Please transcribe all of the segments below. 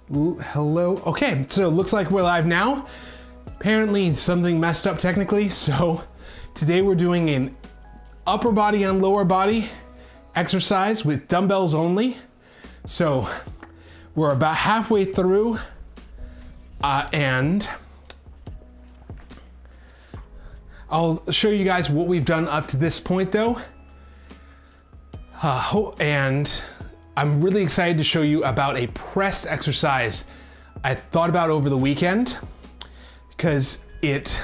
Hello. Okay, so it looks like we're live now. Apparently something messed up technically, so today we're doing an upper body on lower body exercise with dumbbells only. So we're about halfway through and I'll show you guys what we've done up to this point though. And I'm really excited to show you about a press exercise I thought about over the weekend because it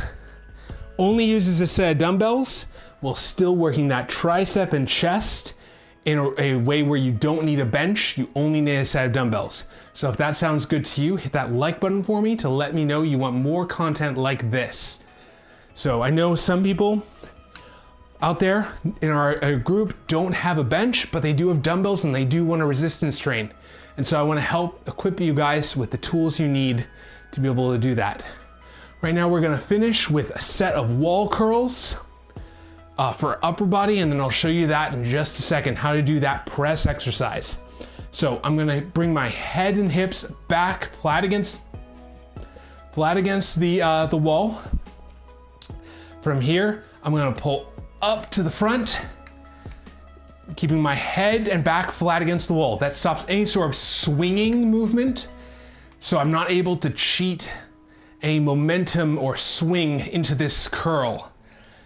only uses a set of dumbbells while still working that tricep and chest in a way where you don't need a bench, you only need a set of dumbbells. So if that sounds good to you, hit that like button for me to let me know you want more content like this. So I know some people out there in our group don't have a bench, but they do have dumbbells and they do want a resistance train. And so I want to help equip you guys with the tools you need to be able to do that. Right now we're going to finish with a set of wall curls for upper body, and then I'll show you that in just a second, how to do that press exercise. So I'm going to bring my head and hips back flat against the wall. From here, I'm going to pull up to the front, keeping my head and back flat against the wall. That stops any sort of swinging movement, so I'm not able to cheat any momentum or swing into this curl.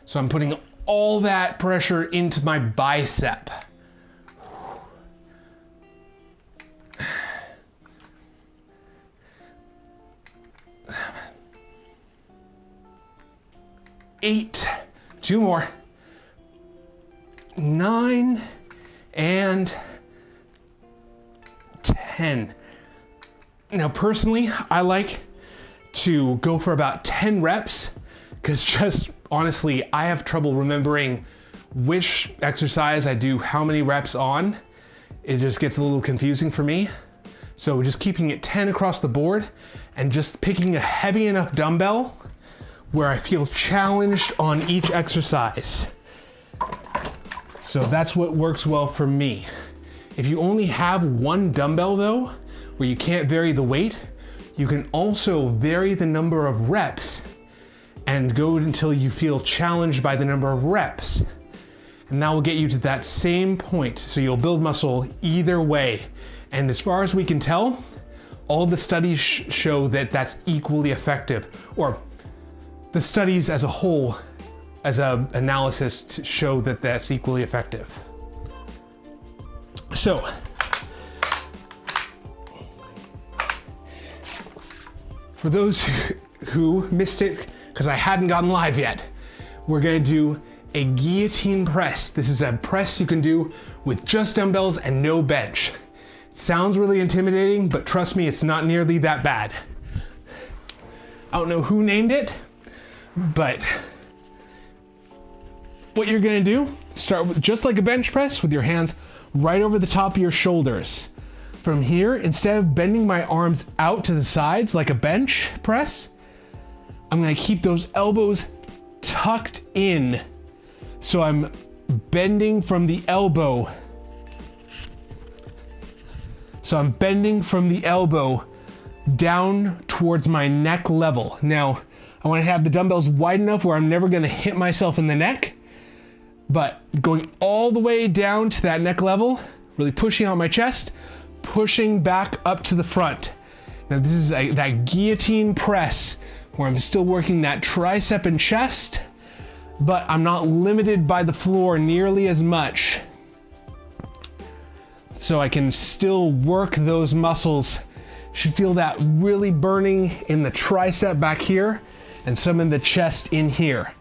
So I'm putting all that pressure into my bicep. Eight, two more. 9 and 10. Now personally, I like to go for about 10 reps because just honestly, I have trouble remembering which exercise I do how many reps on. It just gets a little confusing for me. So just keeping it 10 across the board and just picking a heavy enough dumbbell where I feel challenged on each exercise. So that's what works well for me. If you only have one dumbbell though, where you can't vary the weight, you can also vary the number of reps and go until you feel challenged by the number of reps. And that will get you to that same point. So you'll build muscle either way. And as far as we can tell, all the studies show that that's equally effective, or the studies as a whole as an analysis to show that that's equally effective. So, for those who missed it, because I hadn't gotten live yet, we're gonna do a guillotine press. This is a press you can do with just dumbbells and no bench. Sounds really intimidating, but trust me, it's not nearly that bad. I don't know who named it, but what you're gonna do, start with just like a bench press with your hands right over the top of your shoulders. From here, instead of bending my arms out to the sides like a bench press, I'm gonna keep those elbows tucked in. So I'm bending from the elbow. So I'm bending from the elbow down towards my neck level. Now, I wanna have the dumbbells wide enough where I'm never gonna hit myself in the neck, but going all the way down to that neck level, really pushing out my chest, pushing back up to the front. Now this is that guillotine press where I'm still working that tricep and chest, but I'm not limited by the floor nearly as much. So I can still work those muscles. Should feel that really burning in the tricep back here and some in the chest in here.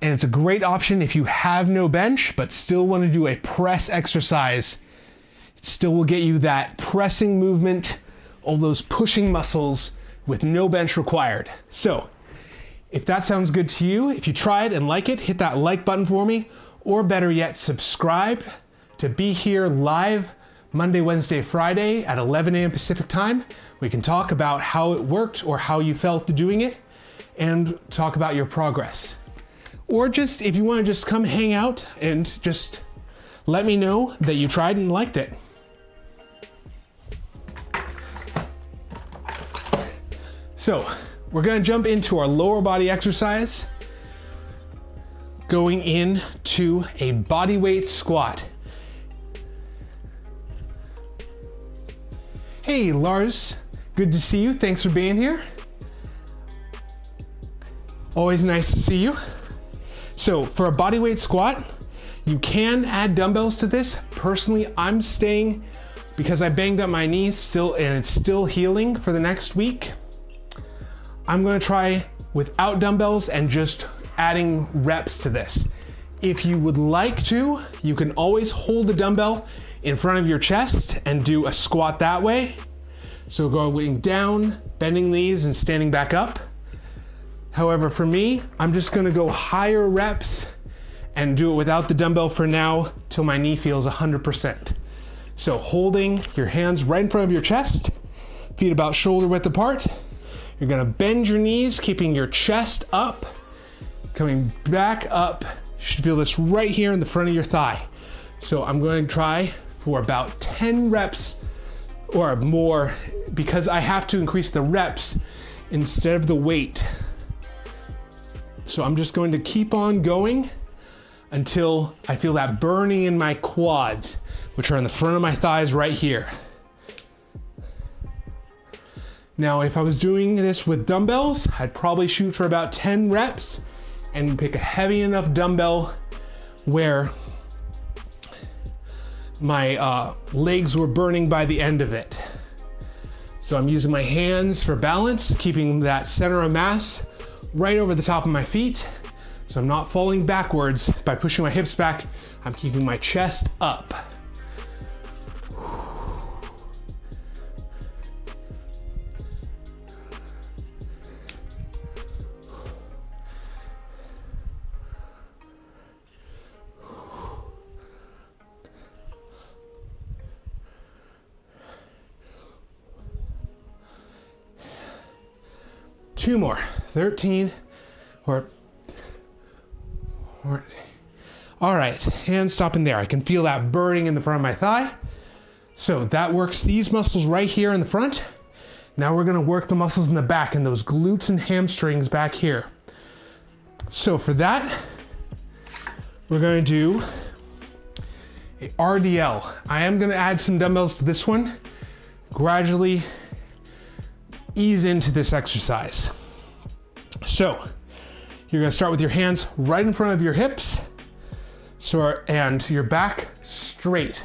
And it's a great option if you have no bench, but still want to do a press exercise. It still will get you that pressing movement, all those pushing muscles with no bench required. So if that sounds good to you, if you try it and like it, hit that like button for me, or better yet, subscribe to be here live Monday, Wednesday, Friday at 11 a.m. Pacific time. We can talk about how it worked or how you felt doing it and talk about your progress. Or just, if you want to just come hang out and just let me know that you tried and liked it. So we're gonna jump into our lower body exercise, going into a body weight squat. Hey, Lars, good to see you. Thanks for being here. Always nice to see you. So for a body weight squat, you can add dumbbells to this. Personally, I'm staying because I banged up my knee still and it's still healing for the next week. I'm gonna try without dumbbells and just adding reps to this. If you would like to, you can always hold the dumbbell in front of your chest and do a squat that way. So going down, bending knees and standing back up. However, for me, I'm just gonna go higher reps and do it without the dumbbell for now till my knee feels 100%. So holding your hands right in front of your chest, feet about shoulder width apart. You're gonna bend your knees, keeping your chest up, coming back up. You should feel this right here in the front of your thigh. So I'm going to try for about 10 reps or more because I have to increase the reps instead of the weight. So I'm just going to keep on going until I feel that burning in my quads, which are in the front of my thighs right here. Now, if I was doing this with dumbbells, I'd probably shoot for about 10 reps and pick a heavy enough dumbbell where my legs were burning by the end of it. So I'm using my hands for balance, keeping that center of mass right over the top of my feet. So I'm not falling backwards by pushing my hips back. I'm keeping my chest up. Two more, 13, or all right, hands stopping there. I can feel that burning in the front of my thigh. So that works these muscles right here in the front. Now we're gonna work the muscles in the back and those glutes and hamstrings back here. So for that, we're gonna do a RDL. I am gonna add some dumbbells to this one, gradually ease into this exercise. So you're gonna start with your hands right in front of your hips, and your back straight.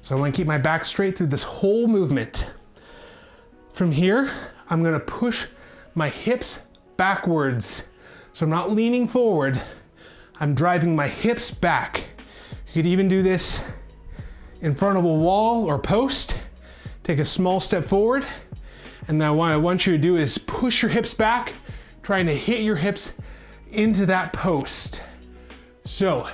So I wanna keep my back straight through this whole movement. From here, I'm gonna push my hips backwards. So I'm not leaning forward, I'm driving my hips back. You could even do this in front of a wall or post. Take a small step forward. And then what I want you to do is push your hips back, trying to hit your hips into that post. So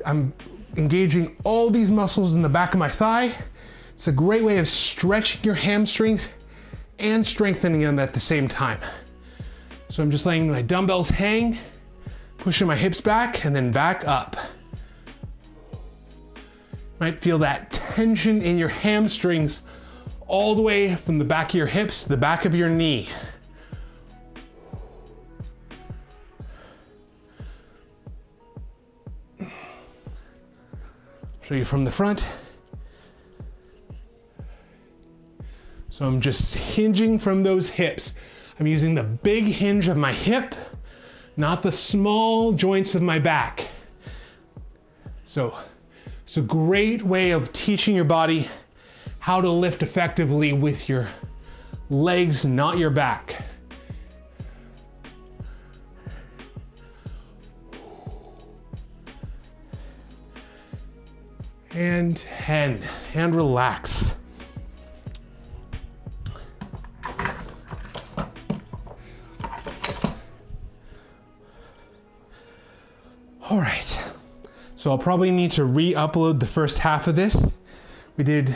I'm engaging all these muscles in the back of my thigh. It's a great way of stretching your hamstrings and strengthening them at the same time. So I'm just letting my dumbbells hang, pushing my hips back and then back up. Might feel that tension in your hamstrings all the way from the back of your hips to the back of your knee. Show you from the front. So I'm just hinging from those hips. I'm using the big hinge of my hip, not the small joints of my back. So it's a great way of teaching your body how to lift effectively with your legs, not your back. And 10, and relax. All right, so I'll probably need to re-upload the first half of this. We did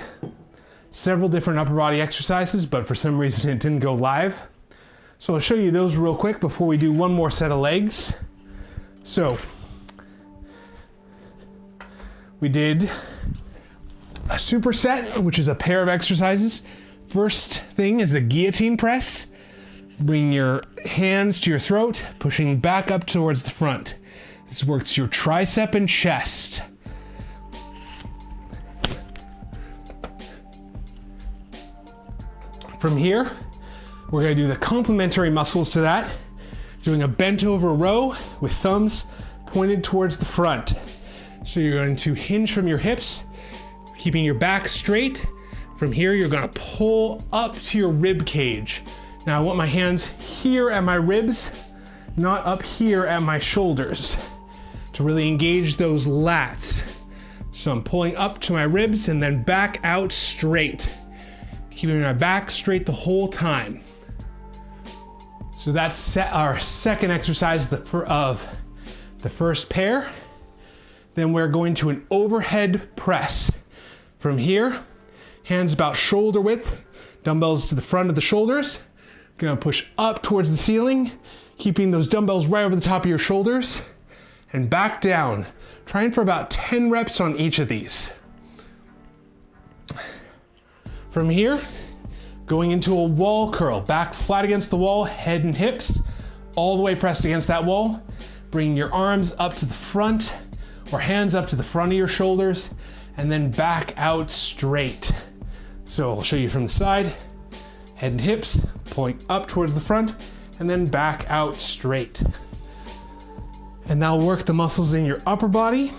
several different upper body exercises, but for some reason it didn't go live. So I'll show you those real quick before we do one more set of legs. So we did a superset, which is a pair of exercises. First thing is the guillotine press. Bring your hands to your throat, pushing back up towards the front. This works your tricep and chest. From here, we're gonna do the complementary muscles to that, doing a bent over row with thumbs pointed towards the front. So you're going to hinge from your hips, keeping your back straight. From here, you're gonna pull up to your rib cage. Now I want my hands here at my ribs, not up here at my shoulders, to really engage those lats. So I'm pulling up to my ribs and then back out straight, keeping my back straight the whole time. So that's our second exercise of the first pair. Then we're going to an overhead press. From here, hands about shoulder width, dumbbells to the front of the shoulders. Gonna push up towards the ceiling, keeping those dumbbells right over the top of your shoulders, and back down. Trying for about 10 reps on each of these. From here, going into a wall curl, back flat against the wall, head and hips, all the way pressed against that wall. Bringing your arms up to the front, or hands up to the front of your shoulders, and then back out straight. So I'll show you from the side, head and hips, pulling up towards the front, and then back out straight. And that'll work the muscles in your upper body.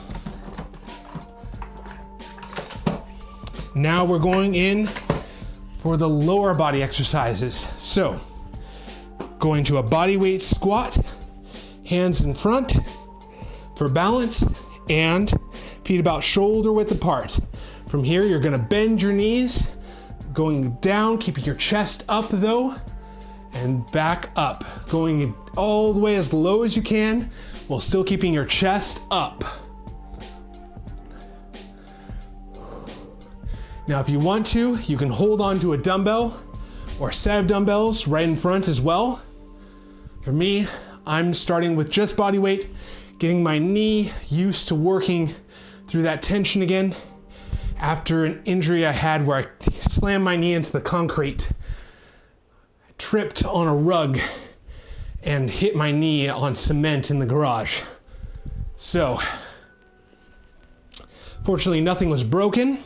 Now we're going in for the lower body exercises. So, going to a body weight squat, hands in front for balance, and feet about shoulder width apart. From here, you're gonna bend your knees, going down, keeping your chest up though, and back up. Going all the way as low as you can, while still keeping your chest up. Now, if you want to, you can hold on to a dumbbell or a set of dumbbells right in front as well. For me, I'm starting with just body weight, getting my knee used to working through that tension again after an injury I had where I slammed my knee into the concrete. I tripped on a rug and hit my knee on cement in the garage. So, fortunately nothing was broken.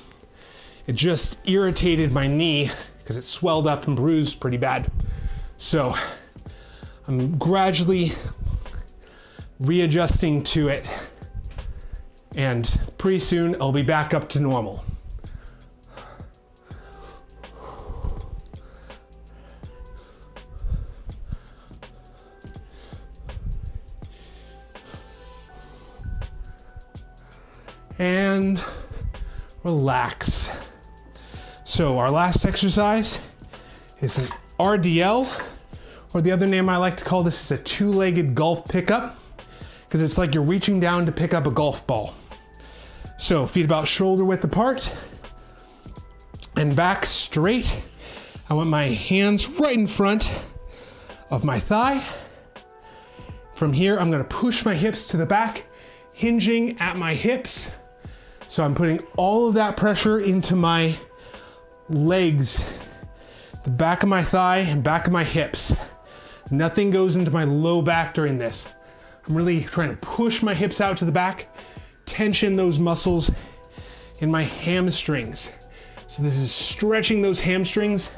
It just irritated my knee because it swelled up and bruised pretty bad. So, I'm gradually readjusting to it, and pretty soon I'll be back up to normal. And relax. So our last exercise is an RDL, or the other name I like to call this is a two-legged golf pickup, because it's like you're reaching down to pick up a golf ball. So feet about shoulder width apart and back straight. I want my hands right in front of my thigh. From here, I'm gonna push my hips to the back, hinging at my hips. So I'm putting all of that pressure into my legs, the back of my thigh and back of my hips. Nothing goes into my low back during this. I'm really trying to push my hips out to the back, tension those muscles in my hamstrings. So this is stretching those hamstrings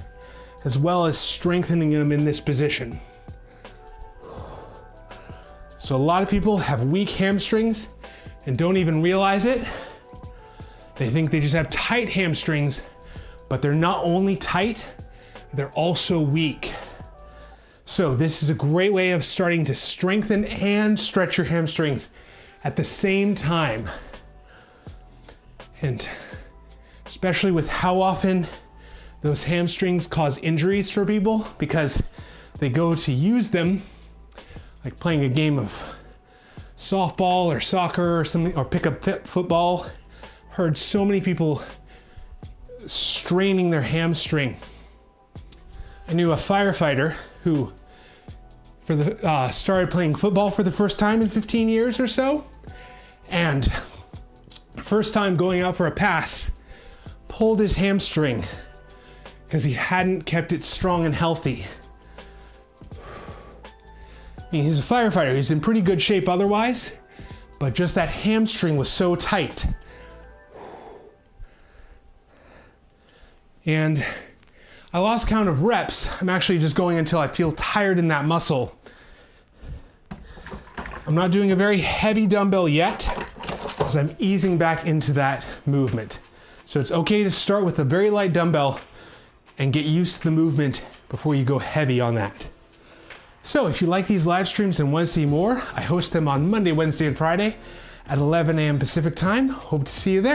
as well as strengthening them in this position. So a lot of people have weak hamstrings and don't even realize it. They think they just have tight hamstrings, but they're not only tight, they're also weak. So this is a great way of starting to strengthen and stretch your hamstrings at the same time. And especially with how often those hamstrings cause injuries for people, because they go to use them, like playing a game of softball or soccer or something, or pick up football. Heard so many people straining their hamstring. I knew a firefighter who started playing football for the first time in 15 years or so, and first time going out for a pass, pulled his hamstring because he hadn't kept it strong and healthy. I mean, he's a firefighter, he's in pretty good shape otherwise, but just that hamstring was so tight. And I lost count of reps. I'm actually just going until I feel tired in that muscle. I'm not doing a very heavy dumbbell yet, as I'm easing back into that movement. So it's okay to start with a very light dumbbell and get used to the movement before you go heavy on that. So if you like these live streams and want to see more, I host them on Monday, Wednesday, and Friday at 11 a.m. Pacific time. Hope to see you there.